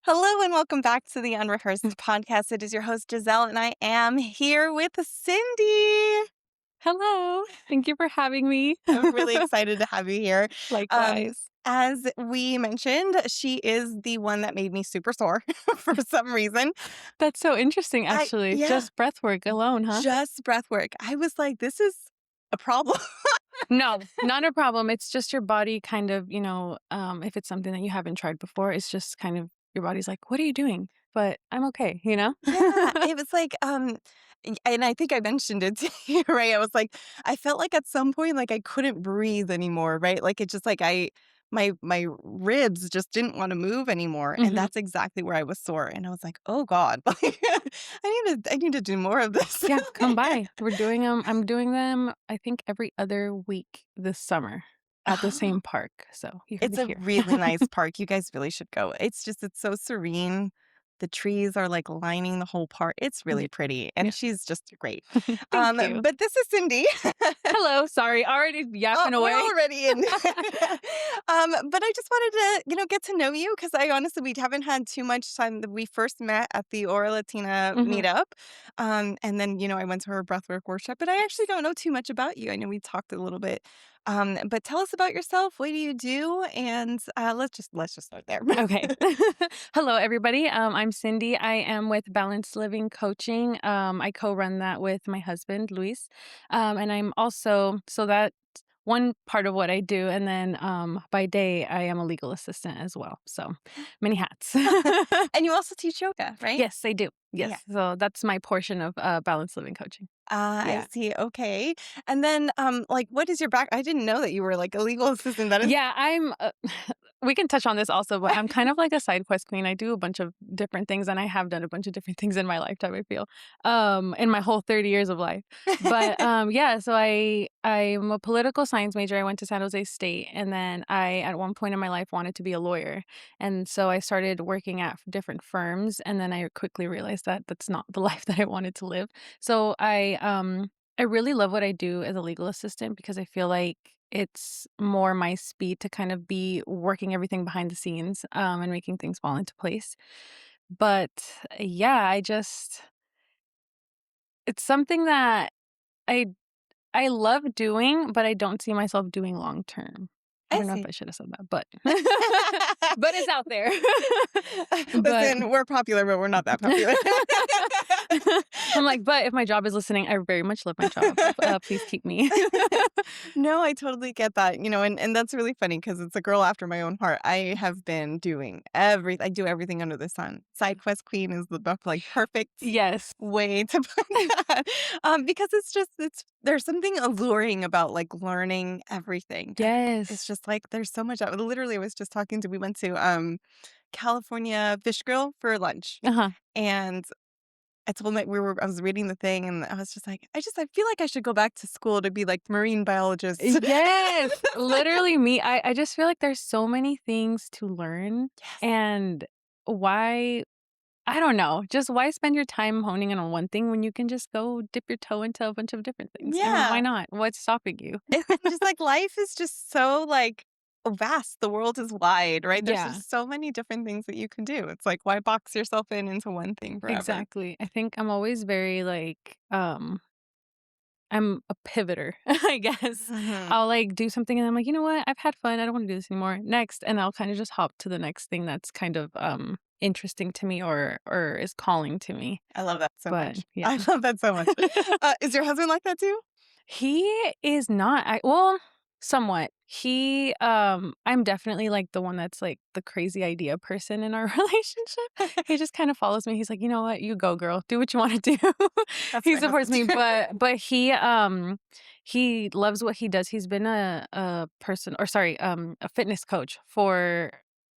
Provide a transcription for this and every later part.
Hello and welcome back to the Unrehearsed podcast. It is your host, Giselle, and I am here with Cindy. Hello. Thank you for having me. I'm really excited to have you here. Um, Likewise. as we mentioned, she is the one that made me super sore for some reason. That's so interesting, actually. Yeah, Just breath work alone, huh? just breath work. I was like, this is a problem. No, not a problem. It's just your body kind of, if it's something that you haven't tried before, it's just kind of your body's like, what are you doing? But I'm okay, you know? Yeah, it was like, and I think I mentioned it to you, right? I was like, I felt like at some point, like I couldn't breathe anymore, right? Like it just like my ribs just didn't want to move anymore, and hmm that's exactly where I was sore. And I was like, oh God, like I need to do more of this. Yeah, come by. We're doing them. I'm doing them, I think, every other week this summer at the Oh, same park. So you heard it's it a here. really nice park. You guys really should go. It's so serene. The trees are like lining the whole park. It's really Yeah. pretty, Yeah. and she's just great. Thank you. But this is Cindy. Hello. Sorry. Already Oh, yapping we're away. already in. But I just wanted to, get to know you because I honestly we haven't had too much time. We first met at the Aura Latina hmm meetup, and then I went to her breathwork workshop. But I actually don't know too much about you. I know we talked a little bit, but tell us about yourself. What do you do? And let's just start there. Okay. Hello, everybody. I'm Cindy. I am with Balanced Living Coaching. I co-run that with my husband, Luis. And I'm also, so that's one part of what I do. And then by day, I am a legal assistant as well. So many hats. And you also teach yoga, right? Yes, I do. Yes. Yeah. So that's my portion of Balanced Living Coaching. I Yeah. see. Okay. And then, like, what is your back? I didn't know that you were like a legal assistant. That is. Yeah, I'm we can touch on this also, but I'm kind of like a side quest queen. I do a bunch of different things and I have done a bunch of different things in my lifetime, I feel. In my whole 30 years of life. But yeah, so I'm a political science major. I went to San Jose State and then I at one point in my life wanted to be a lawyer. And so I started working at different firms and then I quickly realized that that's not the life that I wanted to live. So I really love what I do as a legal assistant because I feel like it's more my speed to kind of be working everything behind the scenes and making things fall into place. But yeah, it's something that I I love doing, but I don't see myself doing long term. I I don't know if see. I should have said that, but but it's out there. but Listen, we're popular, but we're not that popular. I'm like, but if my job is listening, I very much love my job. Please keep me. No, I totally get that. And that's really funny because it's a girl after my own heart. I have been doing I do everything under the sun. Side quest queen is like perfect Yes. way to put that. Because there's something alluring about like learning everything. It's Yes. just like there's so much. Literally, I was just we went to California Fish Grill for lunch, Uh-huh. and I told my I was reading the thing, and I was just like, I feel like I should go back to school to be like marine biologist. Yes, literally me. I just feel like there's so many things to learn Yes. and why I don't know, just why spend your time honing in on one thing when you can just go dip your toe into a bunch of different things? I mean, why Yeah. not? What's stopping you? And just like life is just so like vast. The world is wide, right? There's Yeah, just so many different things that you can do. It's like why box yourself into one thing forever? exactly. I think I'm always very like I'm a pivoter, I guess. Mhm. I'll like do something and I'm like, you know what? I've had fun. I don't want to do this anymore. Next, and I'll kind of just hop to the next thing that's kind of interesting to me or is calling to me. I love that so But much. yeah. I love that so much. Is your husband like that too? He is not. Somewhat. I'm definitely like the one that's like the crazy idea person in our relationship. He just kind of follows me. He's like, "You know what? You go, girl. Do what you want to do." That's He my supports me, husband. but he loves what he does. He's been a fitness coach for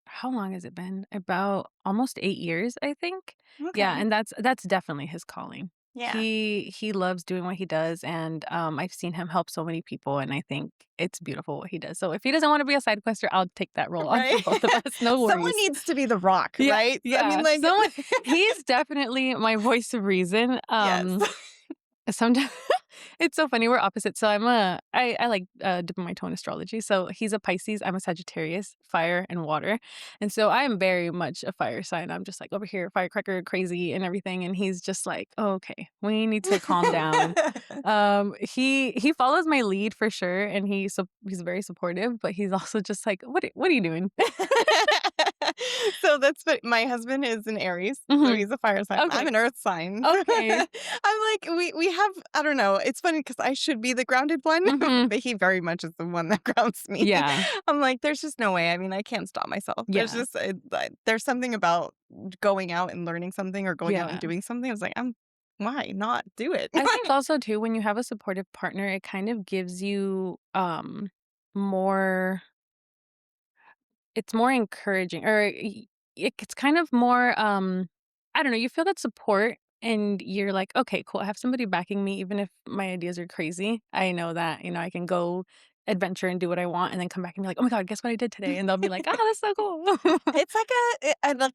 how long has it been? About almost 8 years, I think. Yeah, Okay. and that's definitely his calling. Yeah. He loves doing what he does, and I've seen him help so many people, and I think it's beautiful what he does. So if he doesn't want to be a side quester, I'll take that role on for Right? both of us. No Someone worries. needs to be the rock, Yeah, right? I mean, yeah. like, Someone he's definitely my voice of reason. yes. Sometimes It's so funny, we're opposite. So I like, dipping my toe in astrology. So he's a Pisces, I'm a Sagittarius, fire and water. And so I am very much a fire sign. I'm just like over here, firecracker crazy and everything. And he's just like, "Oh, okay, we need to calm down." He follows my lead for sure, and he's very supportive, but he's also just like, what are you doing?" So that's what my husband is an Aries, so Mhm. he's a fire sign. I'm Okay. an earth sign. Okay. I'm like, we have I don't know, it's funny because I should be the grounded one, Mhm. but he very much is the one that grounds me. Yeah. I'm like, there's just no way. I mean, I can't stop myself. There's Yeah. just there's something about going out and learning something or going out and Yeah. doing something. I was like, why not do it? I think also too, when you have a supportive partner, it kind of gives you, more it's more encouraging or it's kind of more, I don't know, you feel that support and you're like, "Okay, cool. I have somebody backing me even if my ideas are crazy. I know that, I can go adventure and do what I want and then come back and be like, 'Oh my god, guess what I did today?'" And they'll be like, "Ah, that's so cool." It's like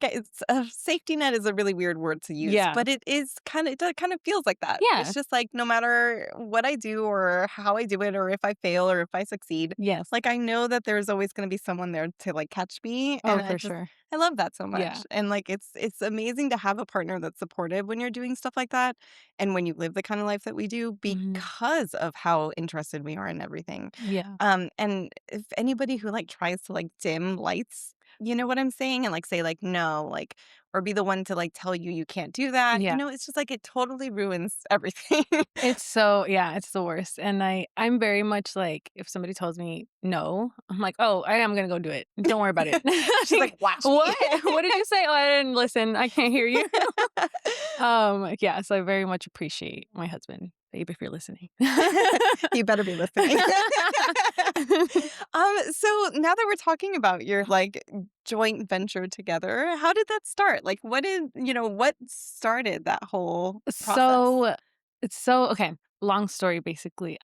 it's a safety net is a really weird word to use, Yeah. but it is kind of feels like that. It's Yeah. just like no matter what I do or how I do it or if I fail or if I succeed, Yes. like I know that there's always going to be someone there to like catch me, Oh, and for sure. I love that so Yeah. much. And like it's amazing to have a partner that's supportive when you're doing stuff like that and when you live the kind of life that we do Mhm. because of how interested we are in everything. Yeah. And if anybody who like tries to like dim lights, you know what I'm saying? And, like, say, like, "No," like, or be the one to, like, tell you you can't do that, Yeah. it's just, like, it totally ruins everything. It's the worst, and I'm very much like, if somebody tells me no, I'm like, "Oh, I am gonna go do it. Don't worry about it." She's like, "Watch me." "What? What did you say?" "Oh, I didn't listen. I can't hear you." Yeah, so I very much appreciate my husband. Babe, if you're listening. You better be listening. So now that we're talking about your, like, joint venture together, how did that start? Like, what started that whole process? So okay, long story basically.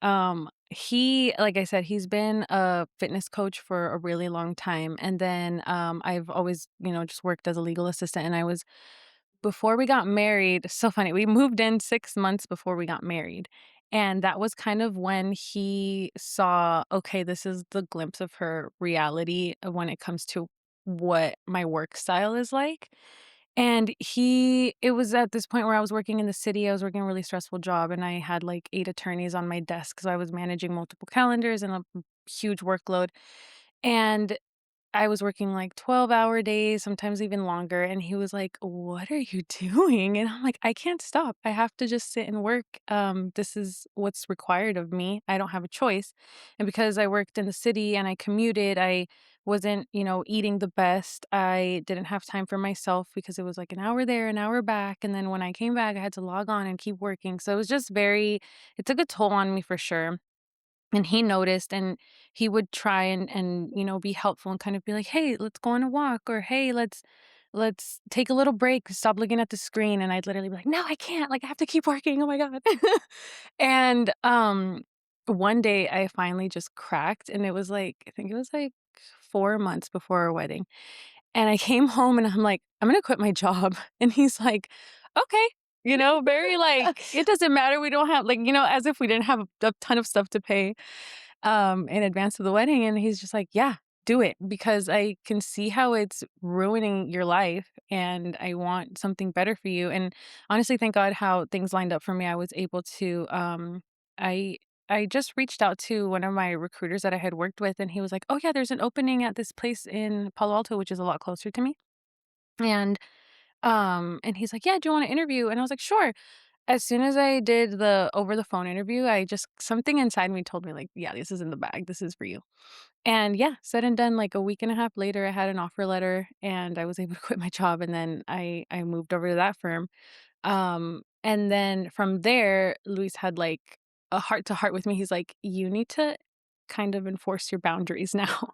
He like I said, he's been a fitness coach for a really long time. And then I've always, just worked as a legal assistant and I was before we got married, so funny. We moved in 6 months before we got married. And that was kind of when he saw, okay, this is the glimpse of her reality when it comes to what my work style is like. And it was at this point where I was working in the city. I was working a really stressful job and I had like 8 attorneys on my desk because I was managing multiple calendars and a huge workload. And I was working like 12-hour days, sometimes even longer. And he was like, "What are you doing?" And I'm like, "I can't stop. I have to just sit and work. This is what's required of me. I don't have a choice." And because I worked in the city and I commuted, I wasn't, eating the best. I didn't have time for myself because it was like an hour there, an hour back. And then when I came back, I had to log on and keep working. So it was just it took a toll on me for sure. And he noticed and he would try and be helpful and kind of be like, "Hey, let's go on a walk," or "Hey, let's take a little break, stop looking at the screen." And I'd literally be like, "No, I can't. Like I have to keep working. Oh my god." And one day I finally just cracked and it was like I think it was like 4 months before our wedding. And I came home and I'm like, "I'm gonna quit my job." And he's like, "Okay." Very like, "It doesn't matter. We don't have," like, as if we didn't have a ton of stuff to pay in advance of the wedding. And he's just like, "Yeah, do it because I can see how it's ruining your life and I want something better for you." And honestly, thank God how things lined up for me. I was able to, I, I just reached out to one of my recruiters that I had worked with, and he was like, "Oh, yeah, there's an opening at this place in Palo Alto, which is a lot closer to me." And he's like, "Yeah, do you want to interview?" And I was like, "Sure." As soon as I did the over the phone interview, I just something inside me told me like, "Yeah, this is in the bag. This is for you." And yeah, said and done, like a week and a half later, I had an offer letter and I was able to quit my job and then I moved over to that firm. And then from there, Luis had like a heart to heart with me. He's like, "You need to kind of enforce your boundaries now."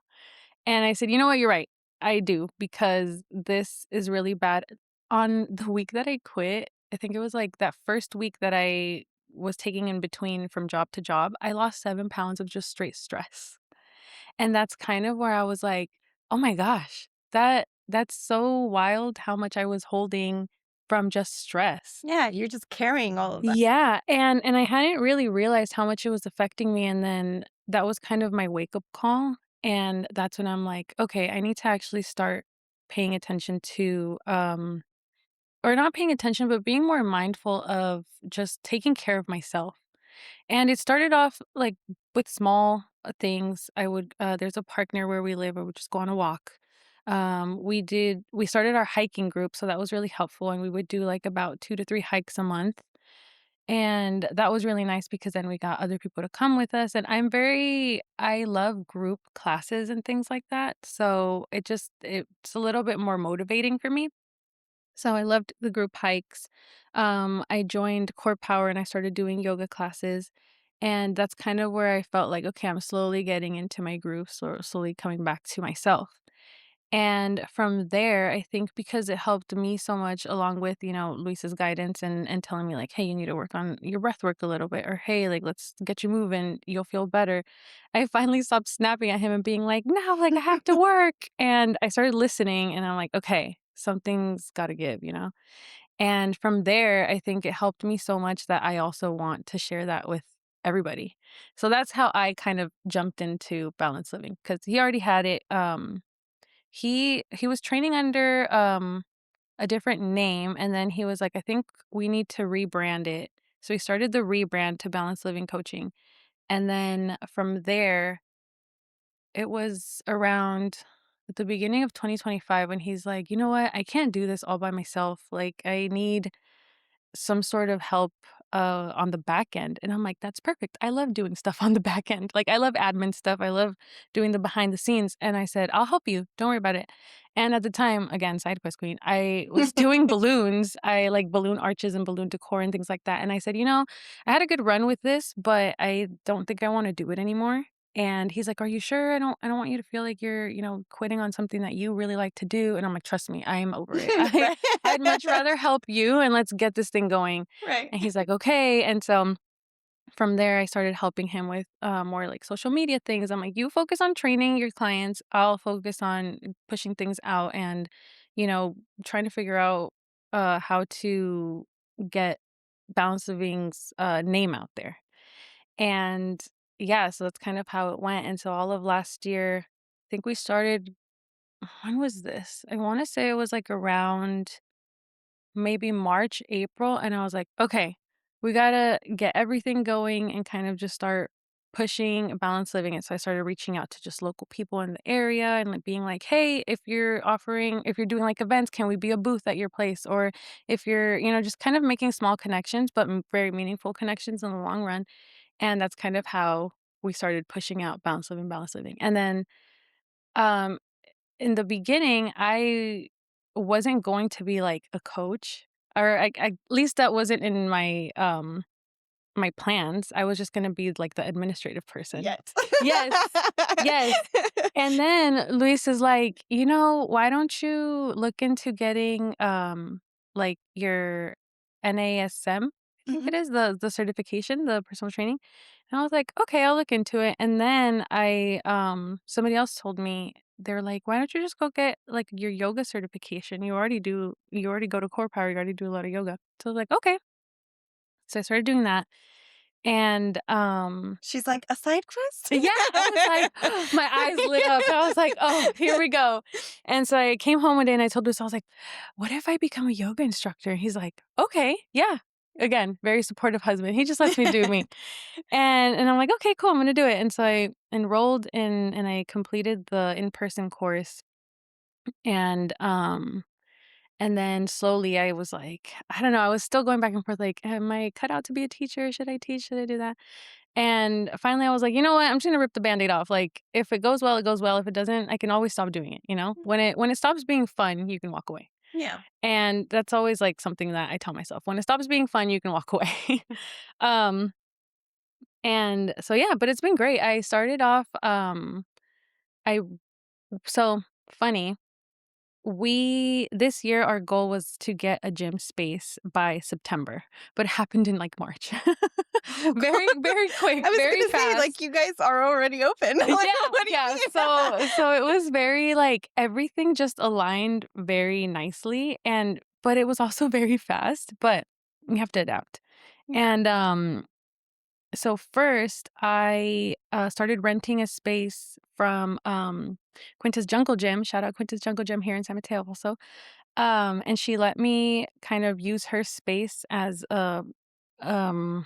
And I said, "You know what? You're right. I do because this is really bad." On the week that I quit, I think it was like that first week that I was taking in between from job to job, I lost 7 pounds of just straight stress. And that's kind of where I was like, "Oh my gosh, that's so wild how much I was holding from just stress. Yeah, you're just carrying all of that. Yeah, and I hadn't really realized how much it was affecting me, and then that was kind of my wake-up call, and that's when I'm like, "Okay, I need to actually start paying attention to, or not paying attention, but being more mindful of just taking care of myself." And it started off, like, with small, things. There's a park near where we live, where we just go on a walk. We started our hiking group, so that was really helpful, and we would do, like, about 2 to 3 hikes a month. And that was really nice because then we got other people to come with us, and I love group classes and things like that, so it's a little bit more motivating for me. So I loved the group hikes. I joined Core Power and I started doing yoga classes, and that's kind of where I felt like, "Okay, I'm slowly getting into my groove, slowly coming back to myself." And from there, I think because it helped me so much along with, Luis's guidance and telling me like, "Hey, you need to work on your breath work a little bit," or "Hey, like let's get you moving, you'll feel better." I finally stopped snapping at him and being like, "No, like I have to work." And I started listening and I'm like, "Okay, something's got to give." And from there, I think it helped me so much that I also want to share that with everybody. So that's how I kind of jumped into balance living because he already had it. He was training under, a different name, and then he was like, "I think we need to rebrand it." So he started the rebrand to Balance Living Coaching, and then from there, it was around the beginning of 2025 when he's like, "You know what? I can't do this all by myself. Like, I need some sort of help on the back end." And I'm like, "That's perfect. I love doing stuff on the back end. Like I love admin stuff. I love doing the behind the scenes." And I said, "I'll help you. Don't worry about it." And at the time, again, side quest queen, I was doing balloons. I like balloon arches and balloon decor and things like that. And I said, I had a good run with this, but I don't think I want to do it anymore. And he's like, "Are you sure? I don't want you to feel like you're, quitting on something that you really like to do." And I'm like, "Trust me, I am over it. I'd much rather help you and let's get this thing going." Right. And he's like, "Okay." And so from there, I started helping him with more like social media things. I'm like, "You focus on training your clients. I'll focus on pushing things out and, you know, trying to figure out how to get Balance Living's name out there." And yeah, so that's kind of how it went. And so all of last year, I think we started, when was this? I want to say it was like around maybe March, April, and I was like, "Okay, we gotta get everything going and kind of just start pushing Balance Living." And so I started reaching out to just local people in the area and like being like, "Hey, if you're doing like events, can we be a booth at your place?" Or if you're, just kind of making small connections, but very meaningful connections in the long run. And that's kind of how we started pushing out Balance Living, Balance Living. And then um in the beginning, I wasn't going to be like a coach, or at least that wasn't in my plans. I was just gonna be like the administrative person. Yet. Yes. Yes. And then Luis is like, why don't you look into getting like your NASM, I think Mhm. it is, the certification, the personal training. And I was like, "Okay, I'll look into it." And then somebody else told me, they're like, "Why don't you just go get like your yoga certification? You already go to Core Power, you already do a lot of yoga." So I was like, "Okay." So I started doing that. And She's like, "A side quest?" yeah, I was like, my eyes lit up. I was like, "Oh, here we go." And so I came home one day and I told Luis, I was like, "What if I become a yoga instructor?" And he's like, "Okay, yeah." Again, very supportive husband. He just lets me do me. And I'm like, "Okay, cool, I'm gonna do it." And so I enrolled in and I completed the in-person course. And and then slowly I was like, I don't know, I was still going back and forth like, am I cut out to be a teacher? Should I teach? Should I do that? And finally I was like, "You know what? I'm just gonna rip the band-aid off. Like if it goes well, it goes well. If it doesn't, I can always stop doing it. When it stops being fun, you can walk away." Yeah. And that's always like something that I tell myself. When it stops being fun, you can walk away. um and so yeah, but it's been great. I started off I so funny. We This year our goal was to get a gym space by September, but it happened in like March. Oh, Very, god. very I quick, was very gonna say, like, fast. you guys are already open. Like, Yeah, what do you yeah. mean? So it was very like everything just aligned very nicely. And but it was also very fast, but you have to adapt. Yeah. And, so first I, started renting a space from, Quinta's Jungle Gym. Shout out Quinta's Jungle Gym here in San Mateo also. And she let me kind of use her space as a, um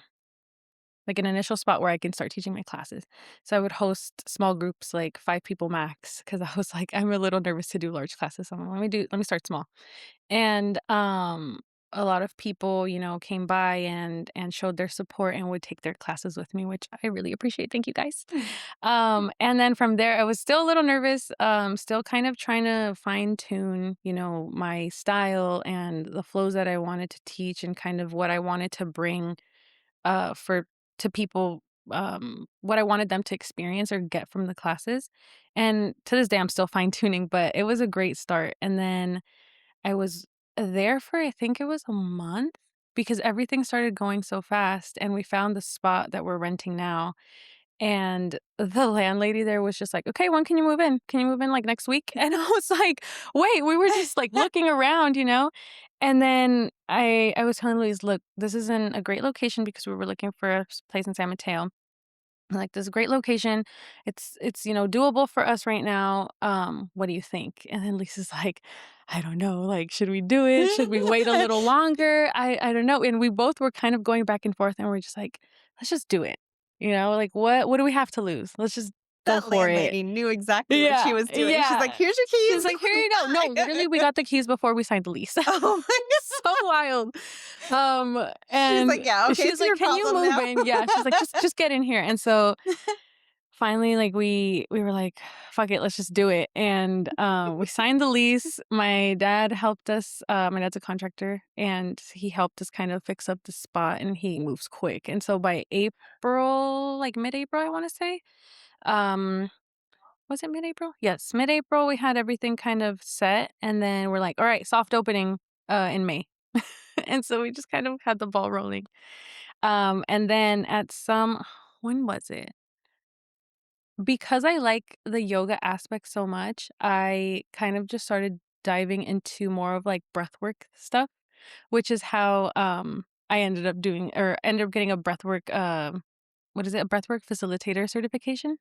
like an initial spot where I can start teaching my classes. So I would host small groups, like 5 people max, because I was like, I'm a little nervous to do large classes. So I'm like, let me start small. And a lot of people, came by and showed their support and would take their classes with me, which I really appreciate. Thank you guys. And then from there I was still a little nervous, still kind of trying to fine tune, my style and the flows that I wanted to teach and kind of what I wanted to bring for to people, what I wanted them to experience or get from the classes. And to this day, I'm still fine tuning, but it was a great start. And then I was there for, I think it was a month because everything started going so fast. And we found the spot that we're renting now. And the landlady there was just like, "Okay, when can you move in? Can you move in, like, next week?" And I was like, "Wait," we were just, like, looking around, you know? And then I was telling Louise, "Look, this isn't a great location," because we were looking for a place in San Mateo. I'm like, "This is a great location. It's doable for us right now. What do you think?" And then Lisa's like, "I don't know, like, should we do it? Should we wait a little longer? I don't know." And we both were kind of going back and forth, and we're just like, "Let's just do it." Like, what do we have to lose? Let's just go That for it. landlady knew exactly what she Yeah, was doing. She's like, yeah. "Here's your She's keys. like, "Here you go." No, Bye." literally, we got the keys before we signed the lease. Oh my So wild. She's And like, "Yeah, okay, she's it's like, your "Can you problem move now." in?" Yeah, she's like, "Just get in here." And so finally, like, we were like, "Fuck it, let's just do it." And, we signed the lease. My dad helped us, my dad's a contractor, and he helped us kind of fix up the spot, and he moves quick. And so by April, like mid-April, I wanna say, um was it mid-April? Yes, mid-April, we had everything kind of set, and then we're like, "Alright, soft opening, in May." And so we just kind of had the ball rolling. And then at some when was it? Because I like the yoga aspect so much, I kind of just started diving into more of, like, breathwork stuff, which is how, I ended up getting a breathwork, what is it? A breathwork facilitator certification,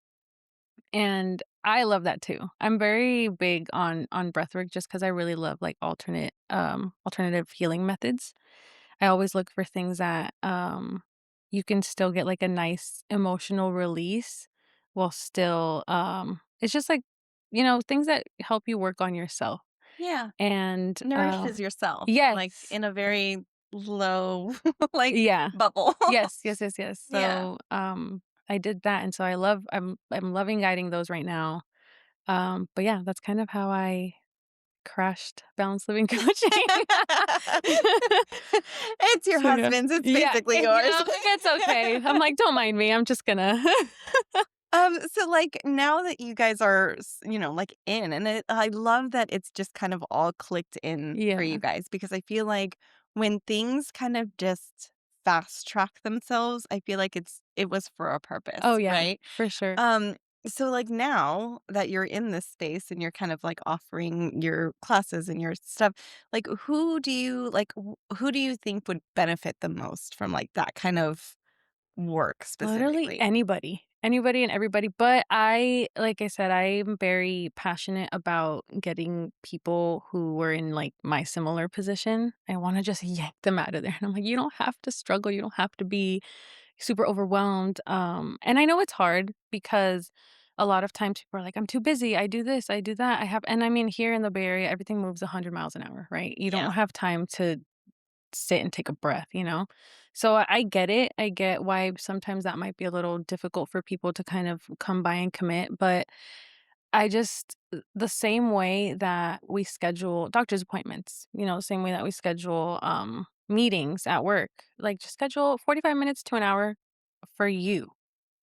and I love that too. I'm very big on breathwork just because I really love, like, alternative healing methods. I always look for things that, you can still get, like, a nice emotional release while still, it's just, like, things that help you work on yourself. Yeah, And, nourishes yourself, like, yes. in a very low, like, Yeah. bubble. Yes, yes, yes, yes. Yeah. So, I did that, and so I'm loving guiding those right now. But yeah, that's kind of how I crashed balanced living coaching. It's your So, yeah. husband's, it's Yeah, basically yours. it's okay. I'm like, "Don't mind me, I'm just gonna." So, like, now that you guys are, like, in, and I love that it's just kind of all clicked in for you Yeah. guys because I feel like when things kind of just fast track themselves, I feel like it was for a Oh, purpose, yeah, right? for sure. Um, so, like, now that you're in this space and you're kind of, like, offering your classes and your stuff, like, who do you think would benefit the most from, like, that kind of work Literally specifically? anybody. Anybody and everybody, but like I said, I'm very passionate about getting people who were in, like, my similar position. I wanna just yank them out of there, and I'm like, "You don't have to struggle, you don't have to be super overwhelmed." And I know it's hard because a lot of times people are like, "I'm too busy, I do this, I do that, I have," and I mean, here in the Bay Area, everything moves 100 miles an hour, right? You don't Yeah. have time to sit and take a breath, you know? So I get it. I get why sometimes that might be a little difficult for people to kind of come by and commit, but I just the same way that we schedule doctor's appointments, the same way that we schedule meetings at work, like just schedule 45 minutes to an hour for you.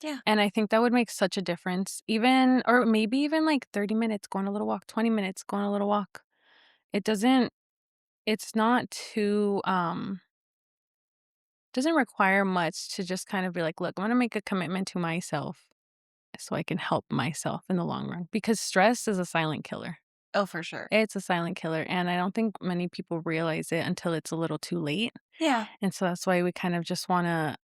Yeah. And I think that would make such a difference. Even or maybe even like 30 minutes going a little walk, 20 minutes going a little walk. It doesn't it's not too doesn't require much to just kind of be like, "Look, I'm gonna make a commitment to myself so I can help myself in the long run," because stress is a silent killer. Oh, for sure. It's a silent killer, and I don't think many people realize it until it's a little too late. Yeah. And so that's why we kind of just wanna,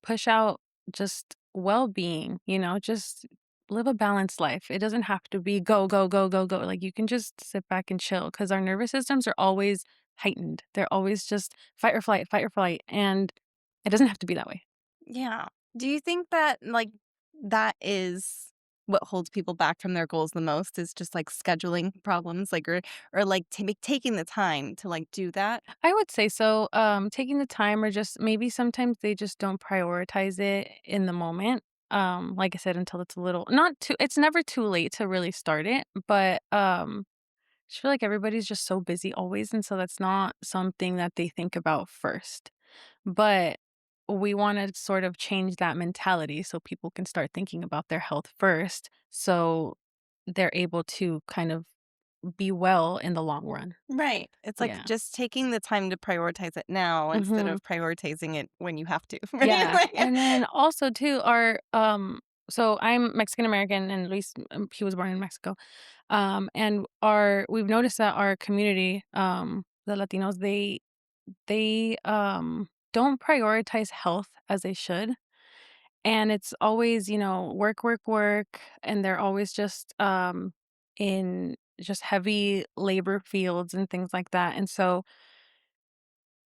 push out just well-being, just live a balanced life. It doesn't have to be go, go, go, go, go. Like, you can just sit back and chill because our nervous systems are always heightened. They're always just fight or flight, and it doesn't have to be that way. Yeah. Do you think that, like, that is what holds people back from their goals the most is just, like, scheduling problems, like, or, like, taking the time to, like, do that? I would say so. Taking the time or just maybe sometimes they just don't prioritize it in the moment. Like I said, until it's a little not too it's never too late to really start it, but I just feel like everybody's just so busy always, and so that's not something that they think about first. But we want to sort of change that mentality so people can start thinking about their health first so they're able to kind of be well in the long run. Right. It's like Yeah. just taking the time to prioritize it now instead Mhm. of prioritizing it when you have to, right? Yeah, Like and then also too, so I'm Mexican American, and Luis, he was born in Mexico. And we've noticed that our community, the Latinos, they don't prioritize health as they should, and it's always, work, work, work, and they're always just in just heavy labor fields and things like that, and so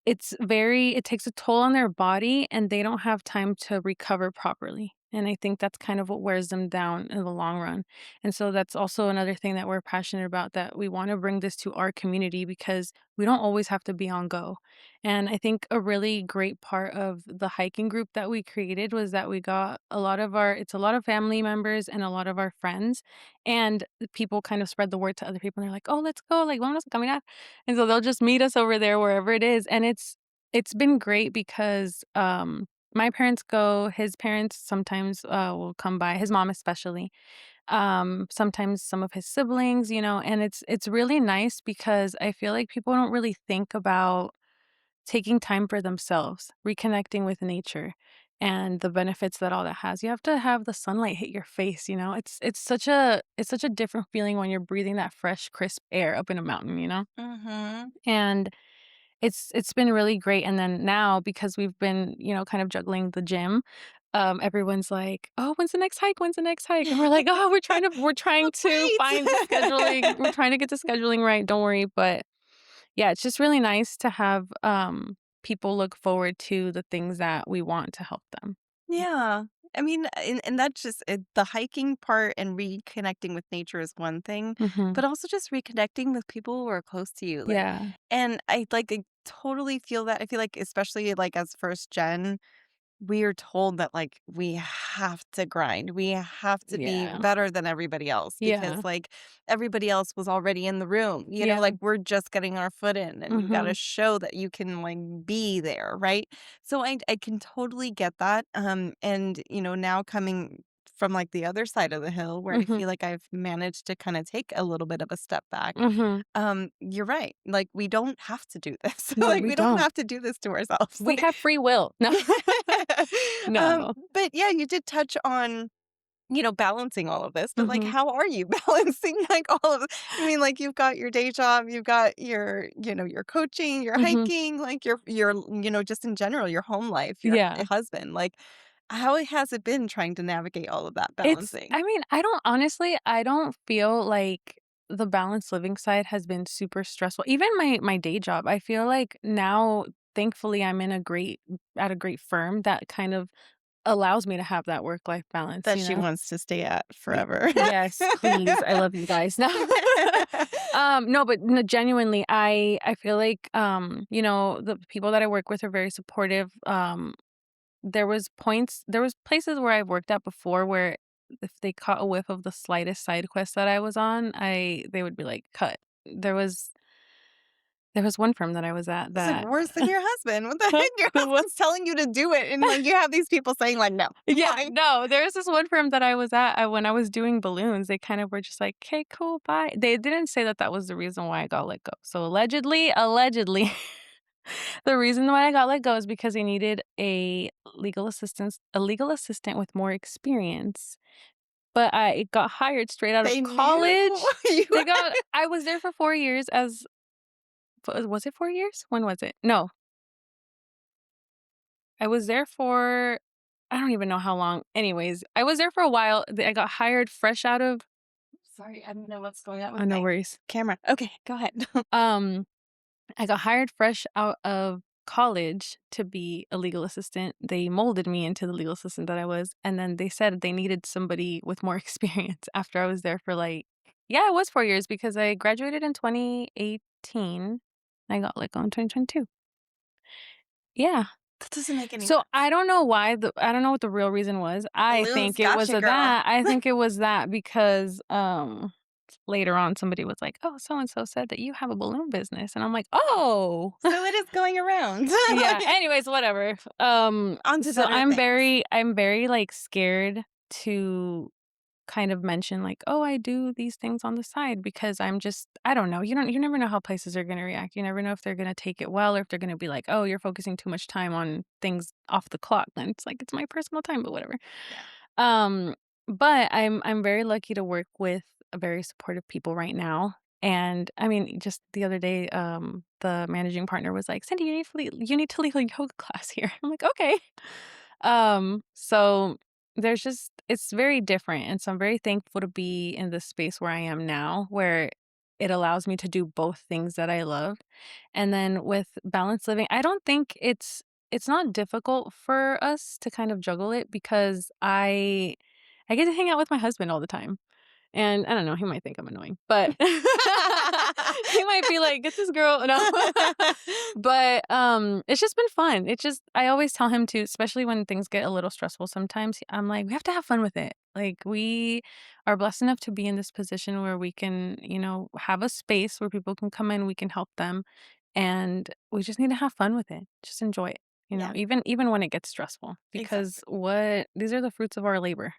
it takes a toll on their body, and they don't have time to recover properly, and I think that's kind of what wears them down in the long run, and so that's also another thing that we're passionate about, that we wanna bring this to our community because we don't always have to be on go, and I think a really great part of the hiking group that we created was that we got a lot of family members and a lot of our friends, and people kind of spread the word to other people, and they're like, "Oh, let's go, like, vámonos a caminar." And so they'll just meet us over there wherever it is, and it's been great because, my parents go, his parents sometimes, will come by, his mom especially, sometimes some of his siblings, and it's really nice because I feel like people don't really think about taking time for themselves, reconnecting with nature, and the benefits that all that has. You have to have the sunlight hit your face, it's such a different feeling when you're breathing that fresh, crisp air up in a mountain. mhm. And it's been really great, and then now because we've been, kind of juggling the gym, everyone's like, "Oh, when's the next hike? When's the next hike?" And we're like, "Oh, we're trying to find the scheduling. We're Wait. trying to get the scheduling right, don't worry." But, yeah, it's just really nice to have, people look forward to the things that we want to help them. Yeah. I mean, and that's just the hiking part and reconnecting with nature is one thing, Mhm. but also just reconnecting with people who are close to you. Like, Yeah. and I totally feel that. I feel like, especially like as first gen, we are told that, like, we have to grind. We have to be Yeah. better than everybody else because, Yeah. like, everybody else was already in the room. Yeah. Like, we're just getting our foot in and you got to Mhm. show that you can, like, be there, right? So I can totally get that. And, now coming from, like, the other side of the hill where I Mhm. feel like I've managed to kind of take a little bit of a step back. Mhm. You're right. Like, we don't have to do this. No, Like, we we don't don't. have to do this to ourselves. We have free will. No. No. But yeah, you did touch on, balancing all of this, but like, Mhm. how are you balancing like all of I mean, like you've got your day job, you've got your coaching, your Mhm. hiking, like your, just in general, your home life, your Yeah. husband. Like, how has it been trying to navigate all of that balancing? I mean, I don't feel like the balanced living side has been super stressful. Even my day job, I feel like now, thankfully, I'm in at a great firm that kind of allows me to have that work-life balance, That you she know? wants to stay at Y forever. Yes, please, I love you guys. No. No, but no, genuinely, I feel like, the people that I work with are very supportive. There was places where I've worked at before where if they caught a whiff of the slightest side quest that I was on, they would be like, "Cut." There was one firm that I was at It's like that worse than your husband. What the heck? Your what? husband's telling you to do it, and like you have these people saying like no. Yeah, Like no, there's this one firm that I was at, when I was doing balloons, they kind of were just like, "'Kay, cool, bye." They didn't say that that was the reason why I got let go. So allegedly, the reason why I got let go is because they needed a legal assistant with more experience but I got hired straight out of They knew college. you They got I was there for 4 years as was it 4 years? When was it? No, I was there for I don't even know how long. Anyways, I was there for a while. I got hired fresh out of Sorry, I don't know what's going on oh, with no my worries. camera. Okay, go ahead. Um, I got hired fresh out of college to be a legal assistant. They molded me into the legal assistant that I was, and then they said they needed somebody with more experience after I was there for like yeah, it was 4 years because I graduated in 2018. I got let go in 2022. Yeah. That doesn't make any So, sense. I don't know what the real reason was. I Balloons think it was gotcha, a girl. that. I think it was that because, later on somebody was like, "Oh, so and so said that you have a balloon business." And I'm like, "Oh." So it is going around. Yeah, Like, anyways, whatever. on to So better things. I'm very, like, scared to kind of mention, like, "Oh, I do these things on the side," because I'm just I don't know. You never know how places are gonna react. You never know if they're gonna take it well or if they're gonna be like, "Oh, you're focusing too much time on things off the clock." Then it's like, it's my personal time, but whatever. Yeah. Um, but I'm very lucky to work with a very supportive people right now. And I mean, just the other day, the managing partner was like, "Cindy, you need to lead a yoga class here." I'm like, "Okay." So there's just it's very different, and so I'm very thankful to be in the space where I am now, where it allows me to do both things that I love. And then with balanced living, I don't think it's not difficult for us to kind of juggle it because I get to hang out with my husband all the time. And I don't know, he might think I'm annoying, but he might be like, "Get this girl." No. But, it's just been fun. It's just I always tell him to, especially when things get a little stressful sometimes, I'm like, "We have to have fun with it." Like, we are blessed enough to be in this position where we can, have a space where people can come in, we can help them, and we just need to have fun with it. Just enjoy it, Yeah, even when it gets stressful because exactly. what these are the fruits of our labor.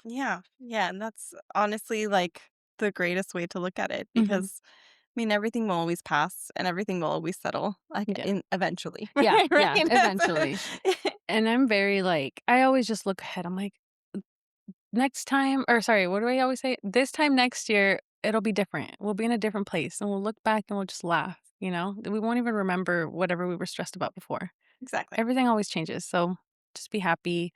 Yeah, yeah, and that's honestly, like, the greatest way to look at it Mhm. because, I mean, everything will always pass and everything will always settle, like, Yeah. in eventually, Yeah, right? yeah, eventually. And I'm very, like I always just look ahead. I'm like, "Next time" or sorry, what do I always say? "This time next year, it'll be different. We'll be in a different place, and we'll look back and we'll just laugh," you know? We won't even remember whatever we were stressed about before. Exactly. Everything always changes, so just be happy,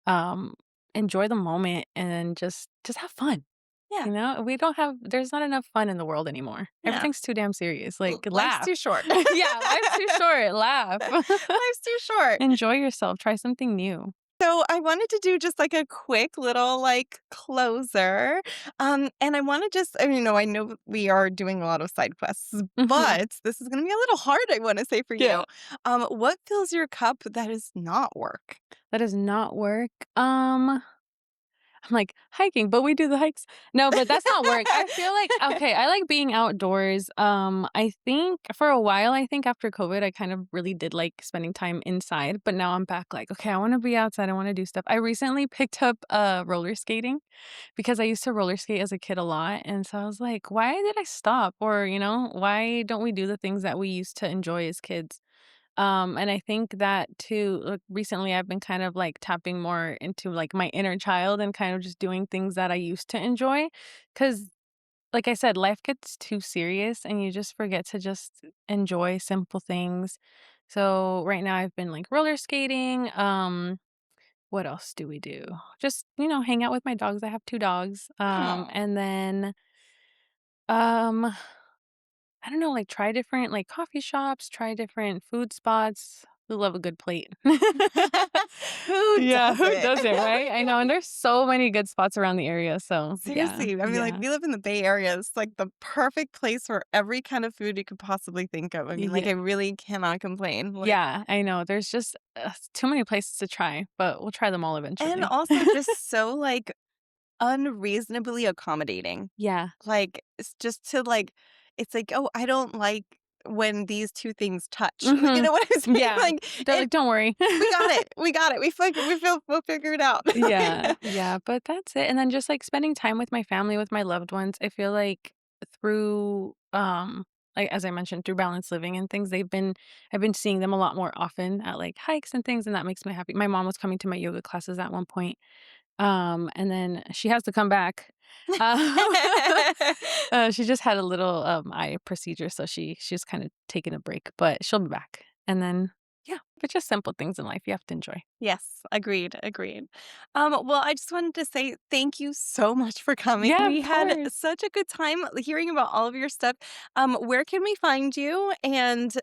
um, enjoy the moment, and just have fun, Yeah, you know? We don't have there's not enough fun in the world anymore. yeah. Everything's too damn serious, like, Life's laugh. too short. Yeah, life's too short, laugh. Life's too short. Enjoy yourself, try something new. So I wanted to do just like a quick little like closer. And I want to just, I know we are doing a lot of side quests, Mhm. but this is going to be a little hard, I want to say for Yeah. you. What fills your cup that is not work? That does not work. I'm like, hiking, but we do the hikes. No, but that's not work. I feel like okay, I like being outdoors. I think for a while, I think after COVID, I kind of really did like spending time inside, but now I'm back like, okay, I want to be outside. I want to do stuff. I recently picked up roller skating because I used to roller skate as a kid a lot, and so I was like, why did I stop? Or, why don't we do the things that we used to enjoy as kids? And I think that too, like recently I've been kind of like tapping more into like my inner child and kind of just doing things that I used to enjoy. Cause like I said, life gets too serious and you just forget to just enjoy simple things. So right now I've been like roller skating. What else do we do? Just, hang out with my dogs. I have 2 dogs. Oh. And then um I don't know, like, try different, like, coffee shops, try different food spots. We love a good plate. Who Yeah, who doesn't? doesn't, right? I know, and there's so many good spots around the area, so yeah, Seriously, I mean, like, yeah, we live in the Bay Area. It's like the perfect place for every kind of food you could possibly think of. I mean, like, yeah, I really cannot complain. Like, yeah, I know, there's just, too many places to try, but we'll try them all and eventually. also just so like unreasonably accommodating. Yeah. Like, it's just to like it's like, "Oh, I don't like when these 2 things touch." You Mhm. know what I'm saying? Yeah. Like, They're like, "Don't worry." we got it. We got it. We'll figure it out. Yeah, yeah, but that's it, and then just, like, spending time with my family, with my loved ones, I feel like through, like, as I mentioned, through balanced living and things, I've been seeing them a lot more often at, like, hikes and things, and that makes me happy. My mom was coming to my yoga classes at one point, And then she has to come back. Um, she just had a little, eye procedure, so she's kinda taking a break, but she'll be back. And then, yeah, but just simple things in life you have to enjoy. Yes, agreed, agreed. Well, I just wanted to say thank you so much for coming. Yeah, We of had course. such a good time hearing about all of your stuff. Where can we find you and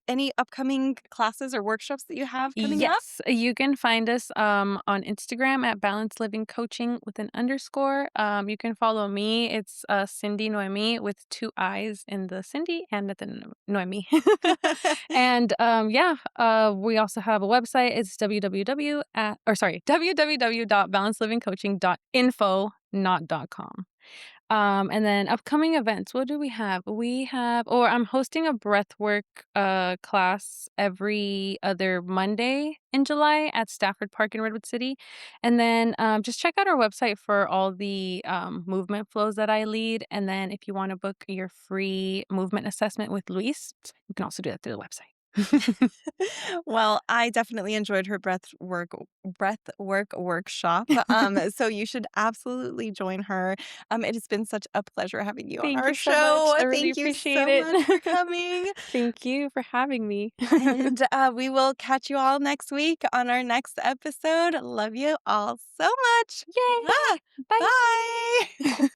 any upcoming classes or workshops that you have coming up? Yes, you can find us on Instagram at Balance Living Coaching with an underscore. You can follow me. It's Cindy Noemi with two I's in the Cindy and at the Noemi. And yeah, we also have a website. It's www at or sorry www.balancelivingcoaching.info, not .com. And then upcoming events, what do we have? We have or I'm hosting a breathwork class every other Monday in July at Stafford Park in Redwood City. And then just check out our website for all the movement flows that I lead. And then if you want to book your free movement assessment with Luis, you can also do that through the website. Well, I definitely enjoyed her breath work workshop. So you should absolutely join her. It has been such a pleasure having you on Thank our you so much. show. I really Thank you appreciate so much for it. coming. Thank you for having me. And we will catch you all next week on our next episode. Love you all so much. Yay! Ah, Bye. bye.